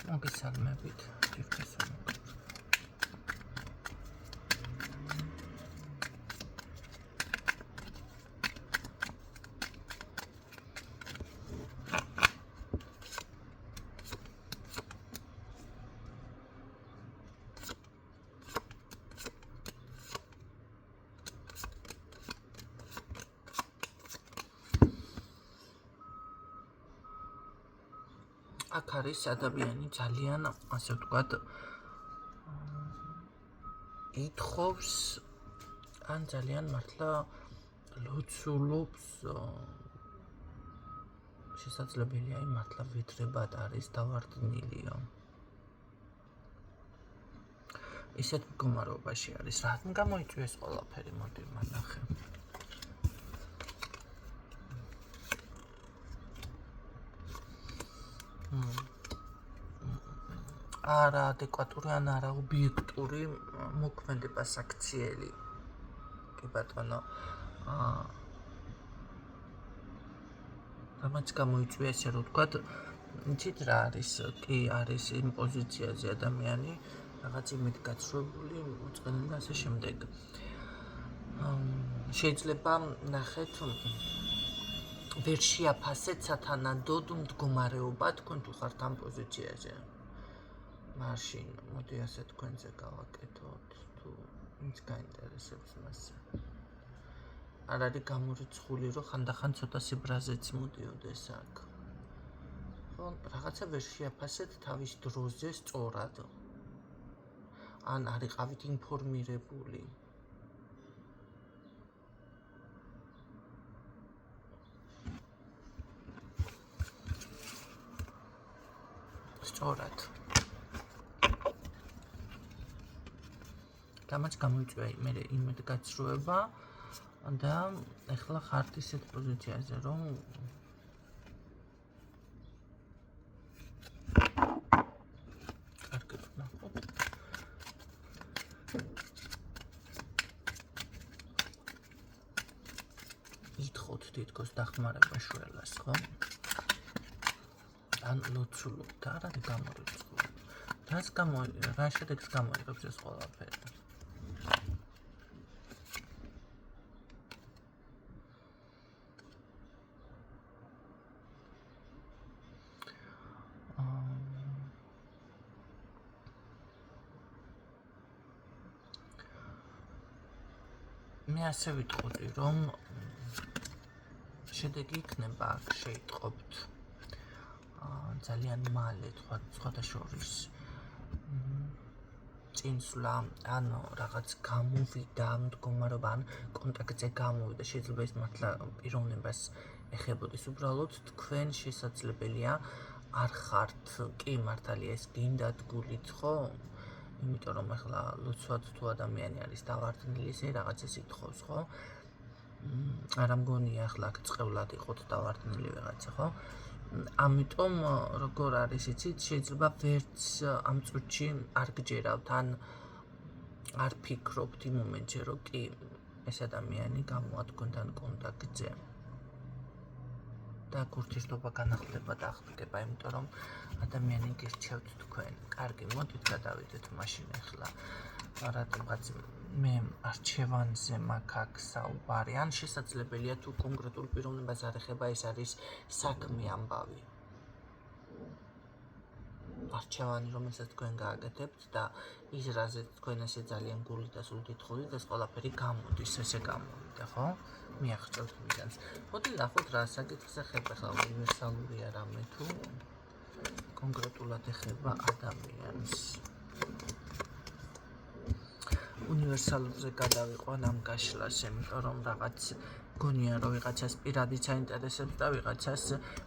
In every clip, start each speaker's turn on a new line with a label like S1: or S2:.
S1: მოგესალმებით, ჯერ აქ არის ადამიანი ძალიან, ასე ვთქვათ, ითხოვს ან ძალიან მართლა ლოცულობს, შესაძლებელია იმ მართლა ვითრებად არის დავარდნილიო. ისეთ მდგომარეობაში არის, რატომ გამოიწვიეს ყველაფერი, მოდი ვნახე. არა ადეკვატური ან არა ობიექტური მოქმედება საქციელი. კი ბატონო, რამაც გამოიწვია ესე რომ ვთქვათ, იცით რა არის, კი არის იმ პოზიციაზე ადამიანი, რაღაც იმით გაცრუებული, უწყენელი და ასე შემდეგ. შეიძლება ნახეთ ვერ შეაფასეთ სათანადოდ მდგომარეობა თქვენ თუ ხართ ამ პოზიციაზე. მაშინ მოდი ასე თქვენზე გავაკეთოთ, თუ ვინც გაინტერესებს მასზე. არ არის გამორიცხული, რომ ხანდახან ცოტა სიბრაზეც მოდიოდეს აქ. ხო, რაღაცა ვერ შეაფასეთ თავის დროზე სწორად. ან არ იყავით ინფორმირებული. სწორად. რამაც გამოიწვია მე იმედ გაცრუება და ეხლა ხართ ისეთ პოზიციაზე, რომ კარგად ვნახოთ. ითხოვთ თითქოს დახმარება შველას, ხო? ან ლოცულობთ, არ არის გამორიცხული. რა შედეგს გამოიღებს ეს ყველაფერი? მე ასე ვიტყოდი, რომ შედეგი იქნება აქ შეიტყობთ ძალიან მალე, სხვათა შორის წინსვლა, ან რაღაც გამოვიდა მდგომარეობა, ან კონტაქტზე გამოვიდა, შეიძლება ეს მართლა პიროვნებას ეხებოდეს, უბრალოდ თქვენ შესაძლებელია არ ხართ, კი მართალია ეს გინდათ გულით, ხო? იმიტომ რომ ახლა ლოცვად თუ ადამიანი არის დავარდნილი, ესე რაღაცას ითხოვს, ხო? არა მგონია ახლა აქ წყევლად იყოთ დავარდნილი ვიღაცა, ხო? ამიტომ როგორ არის, იცით, შეიძლება ვერც ამ წუთში არ გჯერავთ, ან არ ფიქრობთ იმ მომენტში, რომ კი ეს ადამიანი გამოვა თქვენთან კონტაქტზე. და ურთიერთობა განახლდება და ახტკება, იმიტომ რომ ადამიანი გირჩევთ თქვენ. კარგი, მოდით გადავიდეთ მაშინ ახლა. რატომღაც მე არჩევანზე მაქვს აქ საუბარი, ან შესაძლებელია თუ კონკრეტულ პიროვნებას არ ეხება, ეს არის საქმე ამბავი. არჩევანი, რომელსაც თქვენ გააკეთებთ და ის რაზეც თქვენ ესე ძალიან გულით და სულით ითხოვთ, ეს ყველაფერი გამოდის, ესე გამოვიდა, ხო? მიაღწევთ მიზანს. მოდი ნახოთ რა საკითხს ეხება, ხა უნივერსალურია რამე თუ კონკრეტულად ეხება ადამიანს. უნივერსალურზე გადავიყვან ამ გაშლას, იმიტომ რომ რაღაც გონია რომ ვიღაცას პირადიც აინტერესებს და ვიღაცას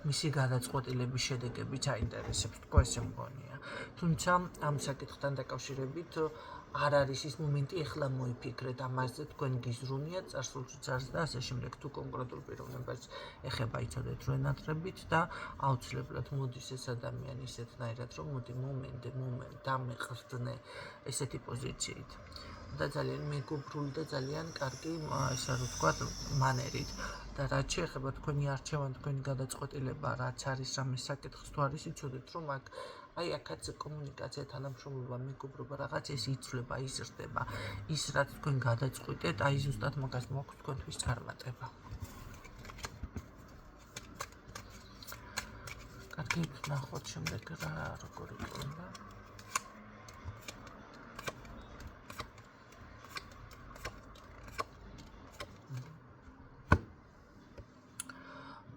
S1: მისი გადაწყვეტილების შედეგებიც აინტერესებს, თქო ესე მგონია. თუმცა ამ საკითხთან დაკავშირებით არ არის ის მომენტი, ეხლა მოიფიქრეთ ამაზე, თქვენ გიზრუნიათ წარსულშიც და ასე შემდეგ, თუ კონკრეტულ პიროვნებას ეხება, იცოდეთ რო ენატრებით და აუცილებლად მოდის ეს ადამიანი ისეთნაირად, რომ მოდი მომენტ დამეყრდნე ესეთი პოზიციით. და ძალიან მეგობრული და ძალიან კარგი, ესე რომ ვთქვათ, მანერით. და რაც შეეხება თქვენი არჩევანი, თქვენი გადაწყვეტილება, რაც არის რამე საკითხს თუ არის იცოდეთ, რომ აი აქაც კომუნიკაცია, თანამშრომლობა, მეგობრობა რაღაც ეს იცვლება, იზრდება. ის რაც თქვენ გადაწყვიტეთ, აი ზუსტად მაგას მოაქვს თქვენთვის წარმატება. კარგი, ნახოთ შემდეგ რა როგორ იქნება.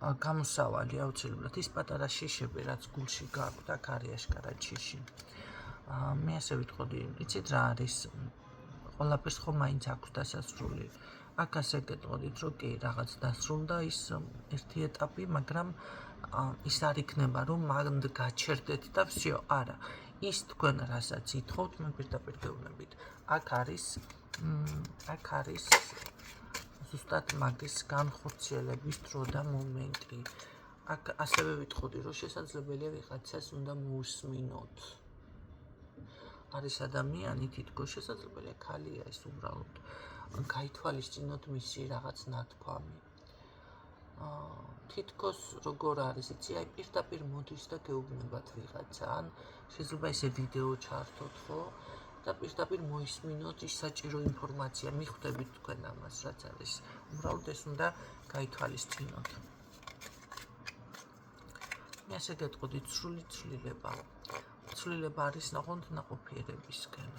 S1: გამოსავალი აუცილებლად ის პატარა შიშები, რაც გულში გააქვთ, აქ არის აშკარად შიში. მე ასე ვიტყოდი, იცით რა არის? ყველაფერს ხომ მაინც აქვს დასასრული. აქ ასე გეტყოდით, რომ კი, რაღაც დასრულდა ის ერთი ეტაპი, მაგრამ ის არ იქნება, რომ მანდ გაჩერდეთ და всё, არა. ის თქვენ რასაც ითხოვთ, მე პირდაპირ გეუბნებით. აქ არის ზუსტად მაგის განხორციელების დრო და მომენტი. აქ ასევე ვიტყოდი, რომ შესაძლებელია ვიღაცას უნდა მოусმინოთ. არის ადამიანი თითქოს შესაძლებელია ქალია ის უბრალოდ გაითვალისწინოთ მისი რაღაც ნათქვამი. თითქოს როგორ არის, იცი, აი პირდაპირ მოდის და გეუბნებათ ვიღაცა, ან შეიძლება ესე ვიდეო ჩართოთ, ხო? და პირდაპირ მოისმინოთ ის საჭირო ინფორმაცია, მიხვდებით თქვენ ამას, რაც არის. უბრალოდ ეს უნდა გაითვალისწინოთ. მე ასე გეტყოდით, სრული ცვლილება. ცვლილება არის ნახოთ ნაყოფიერებისკენ.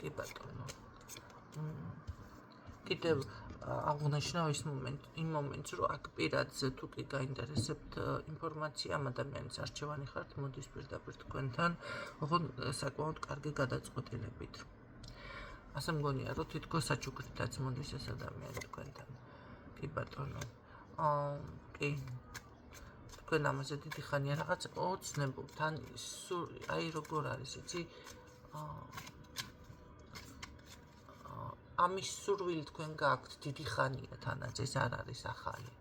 S1: კი ბატონო. კიდევ აღნიშნავ იმ მომენტს, რომ აქ პირადზე თუ კი გაინტერესებთ ინფორმაცია ამ ადამიანის არჩევანი ხართ, მოდის პირდაპირ თქვენთან, ოღონდ საკმაოდ კარგი გადაწყვეტილებით. ასე მგონია, რომ თითქოს საჩუქრითაც მოდის ეს ადამიანი თქვენთან. კი ბატონო. კი. თქვენ ამაზე დიდი ხანია რაღაც ოცნებობთ, ან აი როგორ არის, იცი? ამის სურვილი თქვენ გააქვთ დიდი ხანია თანაც ეს არ არის ახალი.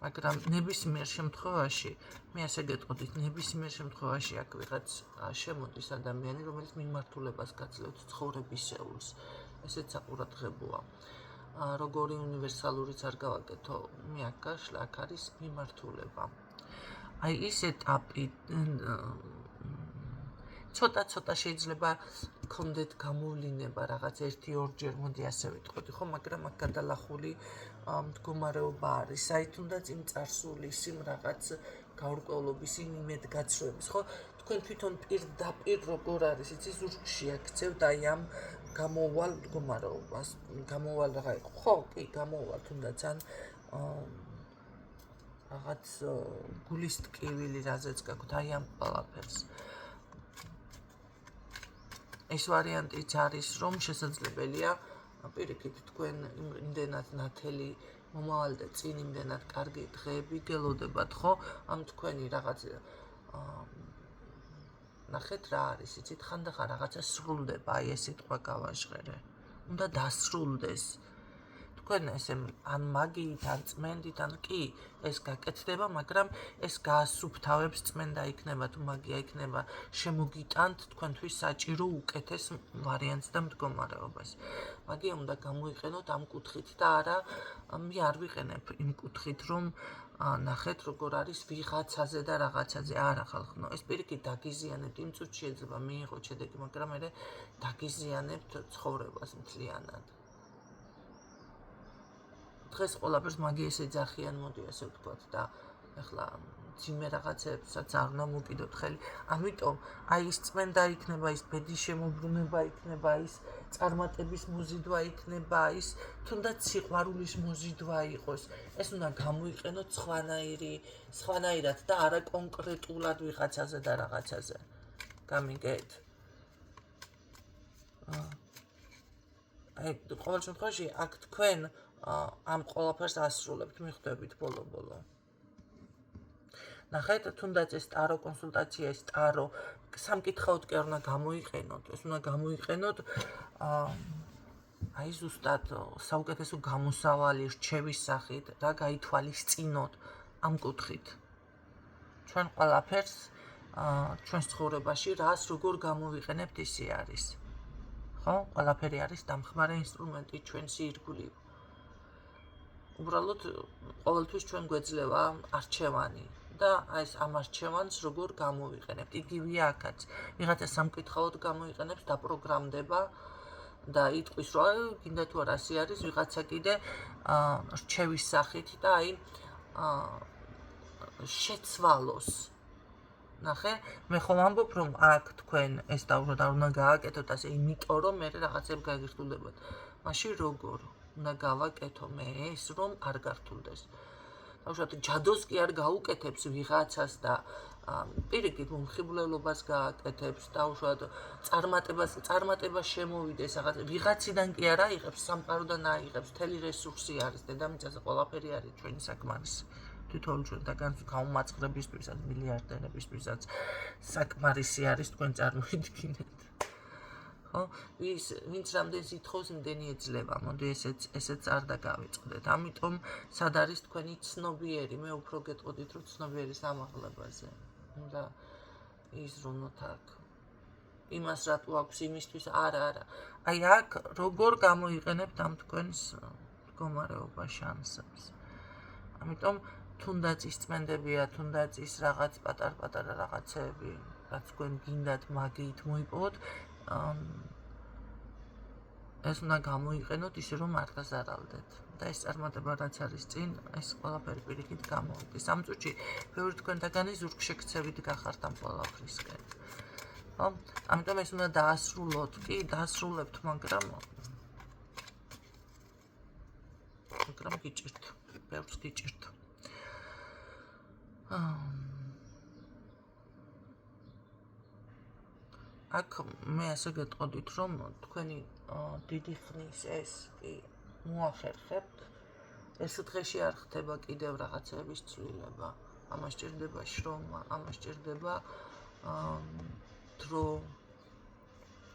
S1: მაგრამ ნებისმიერ შემთხვევაში, მე ასე გეტყოდით, ნებისმიერ შემთხვევაში აქ ვიღაც შემოდის ადამიანი, რომელიც მიმართულებას გაძლევთ ცხოვრებისეულს. ესეც საყურადღებოა. როგორი უნივერსალურიც არ გავაკეთო, მე აქ გაშლა, აქ არის მიმართულება. აი ის ეტაპი ცოტა შეიძლება გქონდეთ გამოვლინება რაღაც 1-2 მოდი ასე ვიტყოდი, ხო, მაგრამ აქ გადალახული მდგომარეობა არის. აი თუნდაც იმ წარსულის, იმ რაღაც გაურკვევლობის, იმ იმედგაცრუების, ხო? თქვენ თვითონ პირდაპირ როგორ არის, იცი, ზურგში აქცევთ აი ამ გამოვალ მდგომარეობას. გამოვალ რა იყო? ხო, კი, გამოვალ თუნდაც ან რაღაც გულის ტკივილი რაზეც გაქვთ, აი ამ ყველაფერს. ეს ვარიანტიც არის, რომ შესაძლებელია პირიქით თქვენ იმდენად ნათელი მომავალი და წინ იმდენად კარგი დღეები გელოდებათ, ხო? ამ თქვენი რაღაც ნახეთ რა არის, იცით, ხანდახან რაღაცა სრულდება, აი ეს სიტყვა გავაჟღერე. უნდა დასრულდეს. თქვენ ესე ან მაგიით, ან წმენდით, ან კი, ეს გაკეთდება, მაგრამ ეს გაასუფთავებს წმენდა იქნება თუ მაგია იქნება, შემოგიტანთ თქვენთვის საჭირო უკეთეს ვარიანტს და მდგომარეობას. მაგია უნდა გამოიყენოთ ამ კუთხით და არა, მე არ ვიყენებ იმ კუთხით, რომ ნახეთ როგორ არის ვიღაცაზე და რაღაცაზე. არა ხალხო, ეს პირიქით დაგიზიანებთ, იმ წუთში შეიძლება მიიღოთ შედეგი, მაგრამ მე დაგიზიანებთ ცხოვრებას მთლიანად. დღეს ყველაფერს მაგიეს ეძახიან, მოდი ასე ვთქვათ და ეხლა ძიმე რაღაცებსაც არ უნდა მოვკიდოთ ხელი. ამიტომ აი ის წმენდა იქნება, ის ბედის შემოbrunება იქნება, ის წარმატების მოზიდვა იქნება, ის თუნდაც სიყვარულის მოზიდვა იყოს. ეს უნდა გამოიყენოთ სხვანაირად და არა კონკრეტულად ვიღაცაზე და რაღაცაზე. გამიგეთ? აი ყოველ შემთხვევაში აქ თქვენ ამ ყველაფერს ასრულებთ, მიხვდებით ბოლო-ბოლო. ნახეთ, თუნდაც ეს ტარო კონსულტაცია, ეს ტარო სამკითხაოდ კი არ უნდა გამოიყენოთ, ეს უნდა გამოიყენოთ აი ზუსტად საუკეთესო გამოსავალი რჩევის სახით, რა გაითვალისწინოთ ამ კუთხით. ჩვენ ყველაფერს ჩვენს ცხოვრებაში რას როგორ გამოვიყენებთ ისე არის. ხო? ყველაფერი არის დამხმარე ინსტრუმენტი ჩვენს ირგვლივ. უბრალოდ ყოველთვის ჩვენ გვეძლევა არჩევანი და აი ეს ამ არჩევანს როგორ გამოვიყენებთ. იგივეა აქაც. ვიღაცა სამკითხაოდ გამოიყენებს, დაპროგრამდება და იტყვის, რომ გინდა თუ არა ასე არის, ვიღაცა კიდე რჩევის სახით და აი შეცვალოს. ნახე, მე ხომ ამბობ, რომ აქ თქვენ ეს დაუშვათ არ უნდა გააკეთოთ ასე, იმიტომ რომ მე რაღაცები გაგირთულდებათ. მაშინ როგორ უნდა გავაკეთო მე ეს, რომ არ გართულდეს. დაუშვათ ჯადოს კი არ გაუკეთებს ვიღაცას და პირიქით მომხიბვლელობას გააკეთებს, დაუშვათ წარმატებას შემოვიდეს რაღაც ვიღაციდან კი არ აიღებს, სამყაროდან აიღებს, მთელი რესურსი არის, დედამიწაზე ყველაფერი არის ჩვენი საკმარისი. თვითონ ჩვენთაგან გაუმაწყრებისთვისაც, მილიარდერებისთვისაც საკმარისი არის თქვენ წარმოიდგინეთ. ხო? ვინც რამდენს ითხოვს, იმდენი ეძლევა. მოდი ესეც არ დაგავიწყდეთ. ამიტომ სად არის თქვენი ცნობიერი? მე უფრო გეტყოდით, რომ ცნობიერის ამაღლებაზე. და იზრუნოთ აქ. იმას რატო აქვს იმისთვის? არა. აი აქ როგორ გამოიყენებთ ამ თქვენს მდგომარეობა შანსებს. ამიტომ თუნდაც ის წმენდებია, თუნდაც ის რაღაც პატარ-პატარა რაღაცეები, რაც თქვენ გინდათ მაგით მოიპოვოთ, ეს უნდა გამოიყენოთ ისე, რომ არ გაზარალდეთ. და ეს წარმატება რაც არის წინ, ეს ყველაფერი პირიქით გამოვიდეს. ამ წუთში ბევრი თქვენთაგანი ზურგშექცევით გახართ ამ ყველაფრისკენ. ხო? ამიტომ ეს უნდა დაასრულოთ კი, დაასრულებთ, მაგრამ გიჭირთ, ბევრს გიჭირთ. აქ მე ასე გეტყოდით, რომ თქვენი დიდი ხნის ეს კი მოახერხებთ, ეს დღეში არ ხდება კიდევ რაღაცების ცვლილება. ამას ჭირდება შრომა, ამას ჭირდება დრო.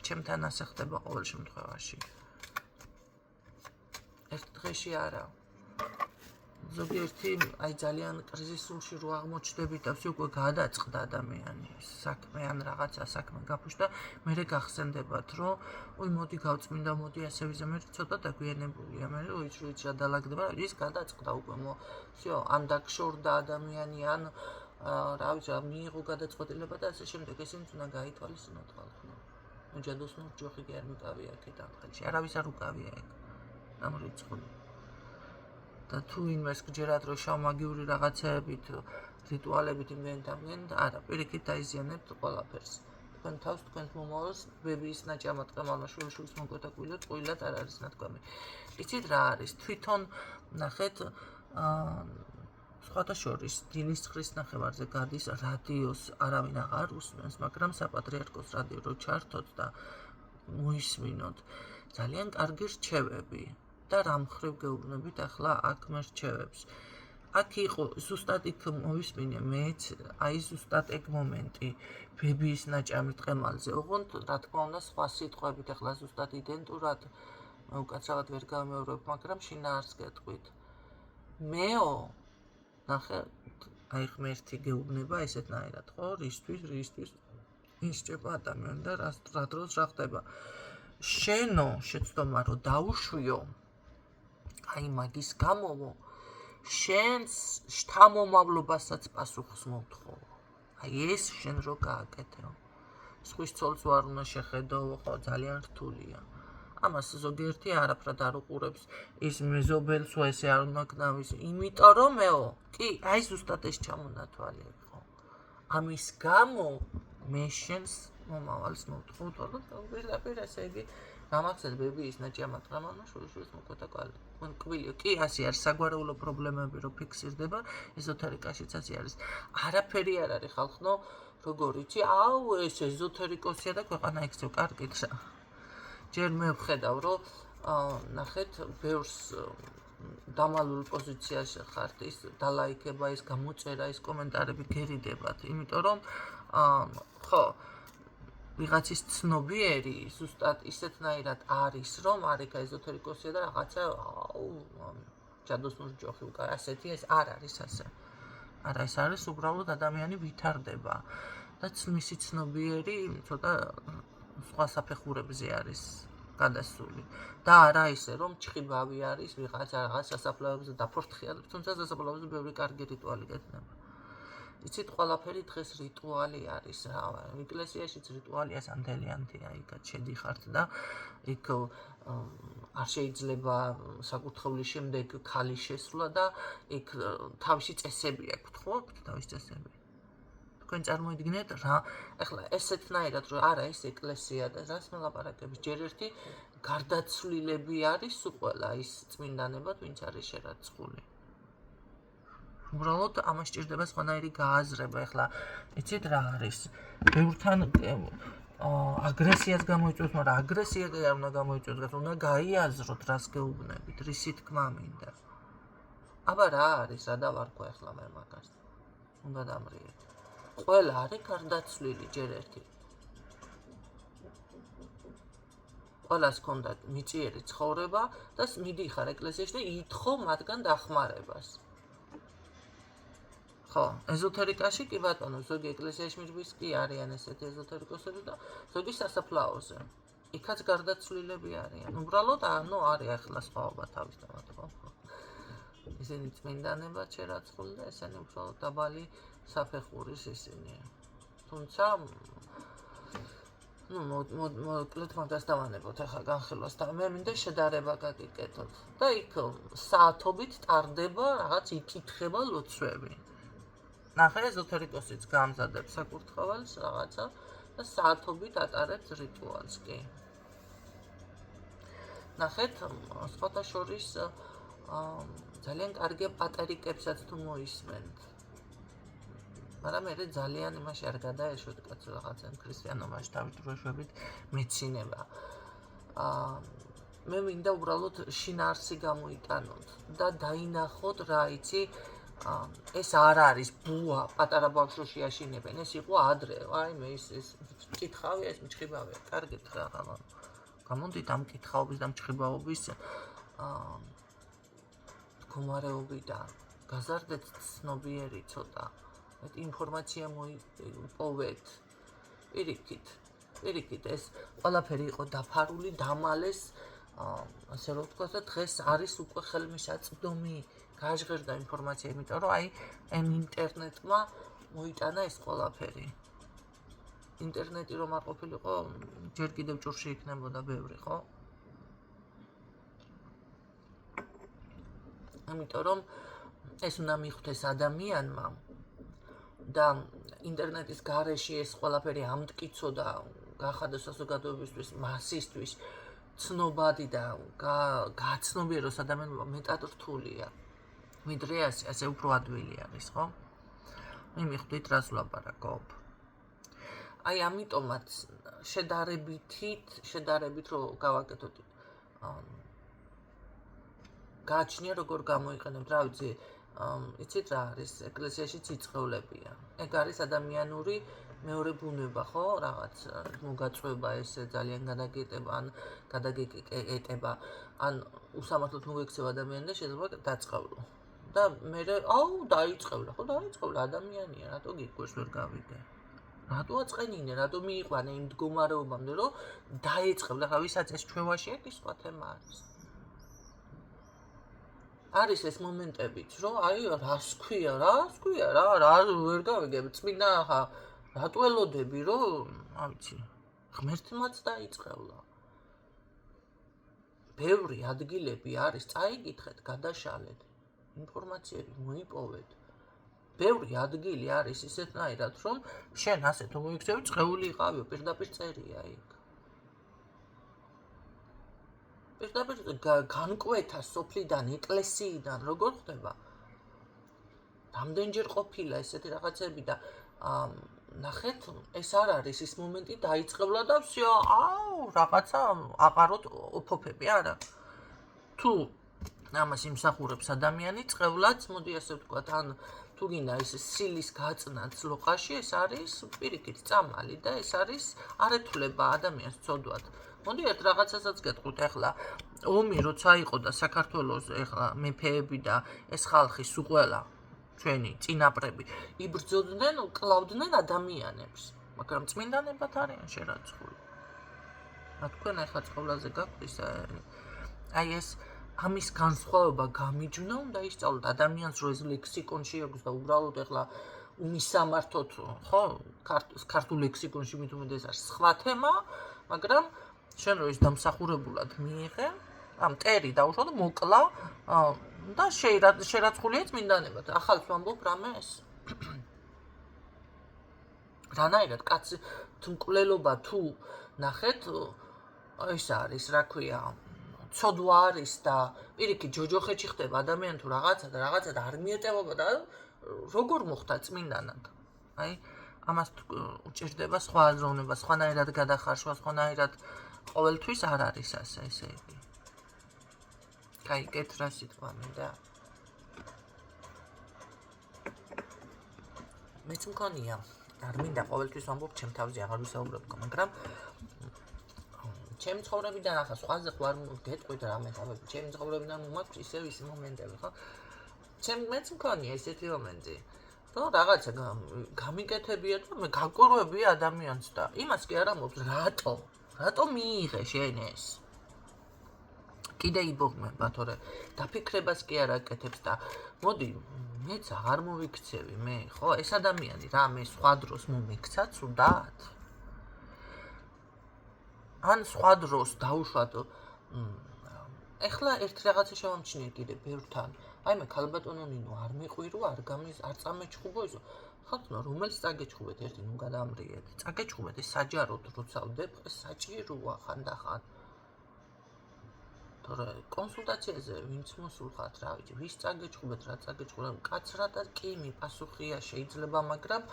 S1: ჩემთან ასე ხდება ყოველ შემთხვევაში. ეს დღეში არა. ზოგიერთი აი ძალიან კრიზისულში რო აღმოჩნდებით და უკვე გადაწყდა ადამიანი საქმე ან რაღაცა საქმე გაფუშდა, მერე გახსენდებათ, რომ ой მოდი გავწმინდა, მოდი ასე ვიზე, მე ცოტა დაგვიანებულია, მე ვიცი რა დალაგდება, ის გადაწყდა უკვე, всё, ან დაგშორდა ადამიანი, ან რა ვიცი, მიიღო გადაწყვეტილება და ასე შემდეგ, ესენიც უნდა გაითვალისწინოთ ხალხო. ჯადოსნურ ჯოხი კი არ მიტავია აქეთ ახალში, არავის არ უკავია ეგ. ამ რიცხვი. და თუ იმას გჯერათ, რომ შავმაგიური რაღაცეებით, რიტუალებით იმენთ, არა, პირიქით დაიზიანებთ ყველაფერს. თქვენ თავს, თქვენს მომავალს, ბებიის ნაჭამად ყმალმა შვილიშვილის მოკვეთა კვირად, ყვილად არ არის ნათქვამი. იცით რა არის? თვითონ ნახეთ, სხვათა შორის დილის 9-ის ნახევარზე გადის რადიოს, არავინ აღარ უსმენს, მაგრამ საპატრიარქოს რადიო რო ჩართოთ და მოისმინოთ, ძალიან კარგი რჩევები. და რა მხრივ გეუბნებით ახლა აქ მე რჩევებს. აქ იყო ზუსტად იქ მოვისმინე მეც, აი ზუსტად ეგ მომენტი ბებიის ნაჭამი ტყემალზე. ოღონდ რა თქმა უნდა სხვა სიტყვებით ახლა ზუსტად იდენტურად უკაცრავად ვერ გამეორებ, მაგრამ შინაარს გეტყვით. მეო ნახე, აი ღმერთი გეუბნება ესეთნაირად, ხო? რისთვის ისჭება ადამიანი და რა დროს რა ხდება. შენო შეცდომა რომ დაუშვიო აი მაგის გამომო შენს შთამომავლობასაც პასუხს მოთხოვ. აი ეს შენ რო გააკეთო. სხვის ცოლს ვარ უნდა შეხედო, ხო, ძალიან რთულია. ამას ზოგიერთი არაფრად არ უყურებს, ის მეზობელს ესე არ უნდა გნავის, იმიტომ რომ მეო, კი, აი ზუსტად ეს ჩამონათვალე ხო. ამის გამო მე შენს მომავალს მოთხოვ, თორემ პირდაპირ ესე იგი გამახსენე ბებიის ნაჭამად ყმალმა შვილიშვილის მოკვეთა კვილი. კი, ასე არის საგვარეულო პრობლემები რო ფიქსირდება, ეზოთერიკაშიც ასე არის. არაფერი არ არის ხალხო, როგორ იცი? აუ, ეს ეზოთერიკოსია და ქვეყანა იქცევ, კარგით რა. ჯერ მე ვხედავ, რომ ნახეთ, ბევრს დამალულ პოზიციაში ხართ, ის დალაიქება, ის გამოწერა, ის კომენტარები გერიდებათ, იმიტომ რომ ხო, ვიღაცის ცნობიერი ზუსტად ისეთნაირად არის, რომ არიქა ეზოთერიკოსია და რაღაცა ჯადოსნური ჯოხი უკა ასეთი ეს არ არის ასე. არა, ეს არის უბრალოდ ადამიანი ვითარდება და მისი ცნობიერი ცოტა სხვა საფეხურებზე არის გადასული და არა ისე რომ ჩხიბავი არის ვიღაცა რაღაც სასაფლაოებზე დაფორთხიალებს, თუმცა სასაფლაოებზე ბევრი კარგი რიტუალი გექნება. იცით, ყველაფერი დღეს რიტუალი არის რა. ეკლესიაშიც რიტუალია სანდელიანთია, იქაც შედიხართ და იქ არ შეიძლება საკურთხევლის შემდეგ ქალის შესვლა და იქ თავისი წესები აქვთ, ხო? თავისი წესები. თქვენ წარმოიდგინეთ რა, ეხლა ესეთნაირად რომ არა ეს ეკლესია და რას მელაპარაკებს, ჯერ ერთი გარდაცვლილები არის უყველა ის წმინდანებად, ვინც არის შერაცხული. უბრალოდ ამას სჭირდება სხვანაირი გააზრება. ეხლა იცით რა არის? ბევრთან აგრესიას გამოიწვევს, მაგრამ აგრესია კი არ უნდა გამოიწვევს, უნდა გაიაზროთ რას გეუბნებით, რისი თქმა მინდა. აბა რა არის, რა დავარქვა ეხლა მე მაგას? უნდა დამრიეთ. ყველა არის გარდაცვლილი ჯერ ერთი. ყველას ჰქონდა მიწიერი ცხოვრება და მიდიხარ ეკლესიაში და ითხოვ მათგან დახმარებას. ხო, ეზოთერიკაში კი ბატონო, ზოგი ეკლესიაში მირბის კი არიან ესეთი ეზოთერიკოსები და ზოგი სასაფლაოზე. იქაც გარდაცვლილები არიან. უბრალოდ არის ახლა სხვაობა თავისთავად, ხო? ისინი წმინდანებად შერაცხული და ესენი უბრალოდ დაბალი საფეხურის ისინია. თუმცა მოკლედ მაგას დავანებოთ ახლა განხილვას და მე მინდა შედარება გაგიკეთოთ და იქ საათობით ტარდება რაღაც იკითხება ლოცვები. ნახე ეზოთერიკოსიც გამზადებს საკურთხეველს რაღაცა და საათობით ატარებს რიტუალს კი. ნახეთ, სხვათა შორის ძალიან კარგია პატერიკებსაც თუ მოისმენთ. მაგრამ მე ძალიან იმაში არ გადაეშვით კაცო რაღაცა ქრისტიანობაში თავის დროშებით მეცინება. მე მინდა უბრალოდ შინაარსი გამოიტანოთ და დაინახოთ რა იცი ეს არ არის ბუა პატარა ბავშვში აშინებენ. ეს იყო ადრე. აი მე ეს მკითხავია, ეს მჭხიბავია. კარგით რა გამო. გამოდით ამ მკითხაობის და მჭხიბაობის მდგომარეობიდან. გაზარდეთ ცნობიერი ცოტა. ინფორმაცია მოიპოვეთ. პირიქით ეს ყველაფერი იყო დაფარული, დამალეს, ასე რომ ვთქვათ და დღეს არის უკვე ხელმისაწვდომი. გაჟღერდა ინფორმაცია, იმიტომ რომ აი ინტერნეტმა მოიტანა ეს ყველაფერი. ინტერნეტი რომ არ ყოფილიყო, ჯერ კიდევ ჭურში იქნებოდა ბევრი, ხო? ამიტომ რომ ეს უნდა მიხვდეს ადამიანმა და ინტერნეტის გარეშე ეს ყველაფერი ამტკიცო და გახადა საზოგადოებისთვის, მასისთვის ცნობადი და გაცნობიეროს ადამიანმა მეტად რთულია. ვიდრე ასე უფრო ადვილი არის, ხო? მე მიხვდით რას ვლაპარაკობ. აი ამიტომაც შედარებით რომ გავაკეთოთ გააჩნია როგორ გამოიყენებთ, რა ვიცი, იცით რა არის, ეკლესიაში ციცხევლებია. ეგ არის ადამიანური მეორე ბუნება, ხო? რაღაც მოგაწვება ესე ძალიან გადაგეკეტება, ან უსამართლოდ მოგექცევა ადამიანი და შეიძლება დაწყევლო. და მე დაიწყევლა, ხო, დაიწყევლა ადამიანია, რატო გიკვირს ვერ გავიგე. რატო აწყენინე, რატო მიიყვანე იმ მდგომარეობამდე, რომ დაეწყევლა, ხა ვისაც ეს ჩვევაში აქვს, სხვა თემა არის. არის ეს მომენტებიც, რომ აი რას ქვია, რა ვერ გავიგებ, წმინდა ხა რატო ელოდები, რომ არ ვიცი, ღმერთმაც დაიწყევლა. ბევრი ადგილები არის, წაიკითხეთ, გადაშალეთ. ინფორმაციები მოიპოვეთ. ბევრი ადგილი არის ისეთნაირად, რომ შენ ასე თუ მოიქცევი, წეული იყავიო, პირდაპირ წერია იქ. პირდაპირ განკვეთა სოფლიდან, ეკლესიიდან, როგორ ხდება? რამდენჯერ ყოფილა ესეთი რაღაცები და ნახეთ, ეს არ არის ის მომენტი დაიწყევლა და всё, რაღაცა აყაროთ ოფოფები, არა. თუ ამას იმსახურებს ადამიანი, წევლაც, მოდი ასე ვთქვათ, ან თუ გინდა ის სილის გაწნაც ლოყაში, ეს არის პირიქით წამალი და ეს არის არეთვლება ადამიანს ცოდვად. მოდი ერთ რაღაცასაც გეტყვით, ახლა ომი როცა იყო და საქართველოს ახლა მეფეები და ეს ხალხი სუყველა ჩვენი წინაპრები იბრძოდნენ, კლავდნენ ადამიანებს, მაგრამ წმინდანებად არიან შერაცხული. თქვენ ახლა ცხოვრაზე გაქვთ ის აი ეს ამის განსხვავება გამიჯვნა, უნდა ისწავლოთ ადამიანს, რომ ეს ლექსიკონში აქვს და უბრალოდ ახლა უმისამართოთ, ხო? ქართულ ლექსიკონში მით უმეტეს არის სხვა თემა, მაგრამ შენ რო ის დამსახურებულად მიიღე, მტერი დაუშვა და მოკლა და შერაცხულია წმინდანებად. ახალს ვამბობ რამეს? რანაირად კაცი მკვლელობა თუ ნახეთ, ის არის, რა ქვია, ცოდვა არის და პირიქით ჯოჯოხეთში ხდება ადამიანი თუ რაღაცა და არ მიეტევობა და როგორ მოხდა წმინდანად? აი, ამას უჭირდება სხვა აზროვნება, სხვანაირად გადახარშვა, სხვანაირად ყოველთვის არ არის ასე, ესე იგი. გაიგეთ რა სიტყვა მინდა? მეც მქონია, არ მინდა ყოველთვის ვამბობ ჩემ თავზე აღარ ვისაუბრებ, მაგრამ ჩემი ცხოვრებიდან ახლა სხვაზე ხო არ გეტყვით რამე ხაბები, ჩემი ცხოვრებიდან მომაქვს ისევ ის მომენტები, ხო? მეც მქონია ესეთი მომენტი, რომ რაღაცა გამიკეთებია და მე გაკვირვებია ადამიანს და იმას კი არ ამბობს, რატო მიიღე შენ ეს? კიდე იბოღმება, თორე დაფიქრებას კი არ აკეთებს და მოდი, მეც აღარ მოვიქცევი მე, ხო? ეს ადამიანი რა მე სხვა დროს მომიქცა ცუდად? ან სხვა დროს დაუშვათ ეხლა ერთ რაღაცა შევამჩნიე კიდე ბევრთან. აი მე ქალბატონო ნინო არ მიყვირო, არ წამეჩხუბო ისო. ხალხო რომელს წაგეჩხუბეთ ერთი ნუ გადაამრიეთ. წაგეჩხუბეთ ეს საჯაროდ როცა ვდებ, ეს საჭიროა ხანდახან. თორე კონსულტაციაზე ვინც მოსულხათ, რა ვიცი, ვის წაგეჩხუბეთ, რა წაგეჩხუბეთ, კაცრადად კი მიპასუხია შეიძლება, მაგრამ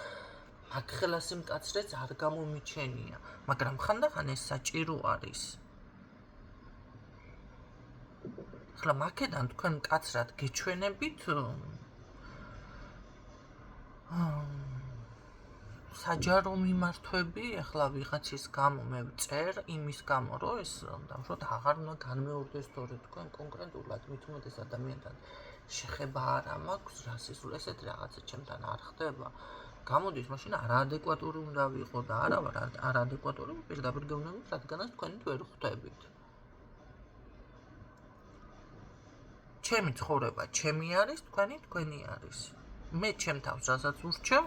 S1: აქ ხელას იმკაცრეც არ გამომიჩენია, მაგრამ ხანდახან ეს საჭირო არის. ახლა მაკედან თქვენ კაცრად გეჩვენებით საჯარო მიმართვები, ახლა ვიღაცის გამო მე ვწერ, იმის გამო, რომ ეს დავუშვათ აღარ უნდა განმეორდეს თორე თქვენ კონკრეტულად მით უმეტეს ადამიანთან შეხება არ მაქვს, რასიზმ ესეთ რაღაცა ჩემთან არ ხდება. გამოდის მაშინ არაადეკვატური უნდა ვიყო და არა ვარ არაადეკვატური პირდაპირ გეუბნებით, რადგანაც თქვენით ვერ ხვდებით. ჩემი ცხოვრება ჩემი არის, თქვენი არის. მე ჩემ თავს რასაც ურჩევ,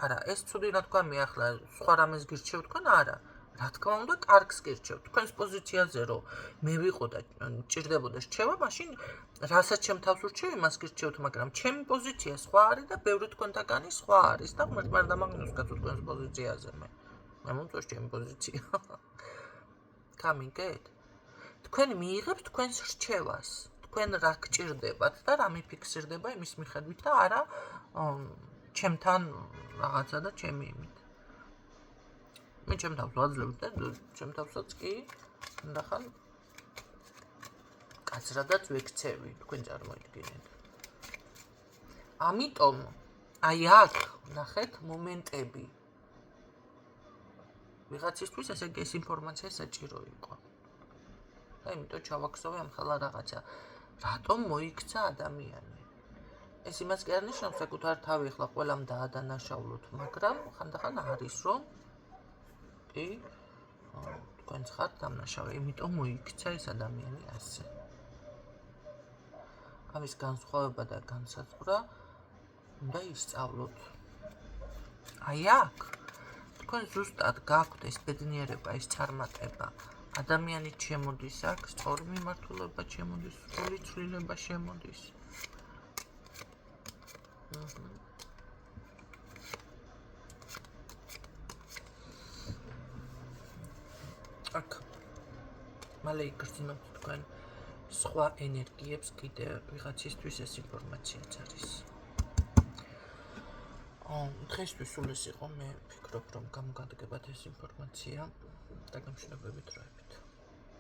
S1: არა, ეს ცუდი რა თქვა მე ახლა სხვა რამეს გირჩევ თქვენ, არა. რა თქმა უნდა, კარგს გირჩევ. თქვენს პოზიციაზე რომ მე ვიყო და ჭირდებოდა რჩევა, მაშინ რასაც ჩემ თავს ურჩევ, იმას გირჩევთ, მაგრამ ჩემი პოზიცია სხვა არის და ბევრი თქვენთაგანი სხვა არის და ღმერთმა დამაგნოს კაცო თქვენს პოზიციაზე მე. მე მომწონს ჩემი პოზიცია. გამიგეთ? თქვენ მიიღებთ თქვენს რჩევას. თქვენ რა გჭირდებათ და რა მიფიქსირდება იმის მიხედვით და არა ჩემთან რაღაცა და ჩემი იმით. მე ჩემ თავს ვაძლევ და ჩემ თავსაც კი ნახან კაცრადაც ვექცევი, თქვენ წარმოიდგინეთ. ამიტომ აი აქ ნახეთ მომენტები. ვიღაცისთვის ესე იგი ეს ინფორმაცია საჭირო იყო. და იმიტომ ჩავაქსოვე ამ ხელა რაღაცა. რატომ მოიქცა ადამიანი? ეს იმას კი არ ნიშნავს საკუთარ თავი ახლა ყველამ დაადანაშაულოთ, მაგრამ ხანდახან არის რომ კი თქვენ ხართ დამნაშავე, იმიტომ მოიქცა ეს ადამიანი ასე. ამის განსხვავება და განსაზღვრა უნდა ისწავლოთ. აი აქ თქვენ ზუსტად გაქვთ ეს ბედნიერება, ეს წარმატება. ადამიანი შემოდის აქ, სწორი მიმართულება შემოდის, სრული ცვლილება შემოდის. აქ მალე იგრძნობთ თქვენ სხვა ენერგიებს კიდე ვიღაცისთვის ეს ინფორმაციაც არის. დღესთვის სულ ეს იყო, მე ვფიქრობ რომ გამოგადგებათ ეს ინფორმაცია და გამშნებებით როებით.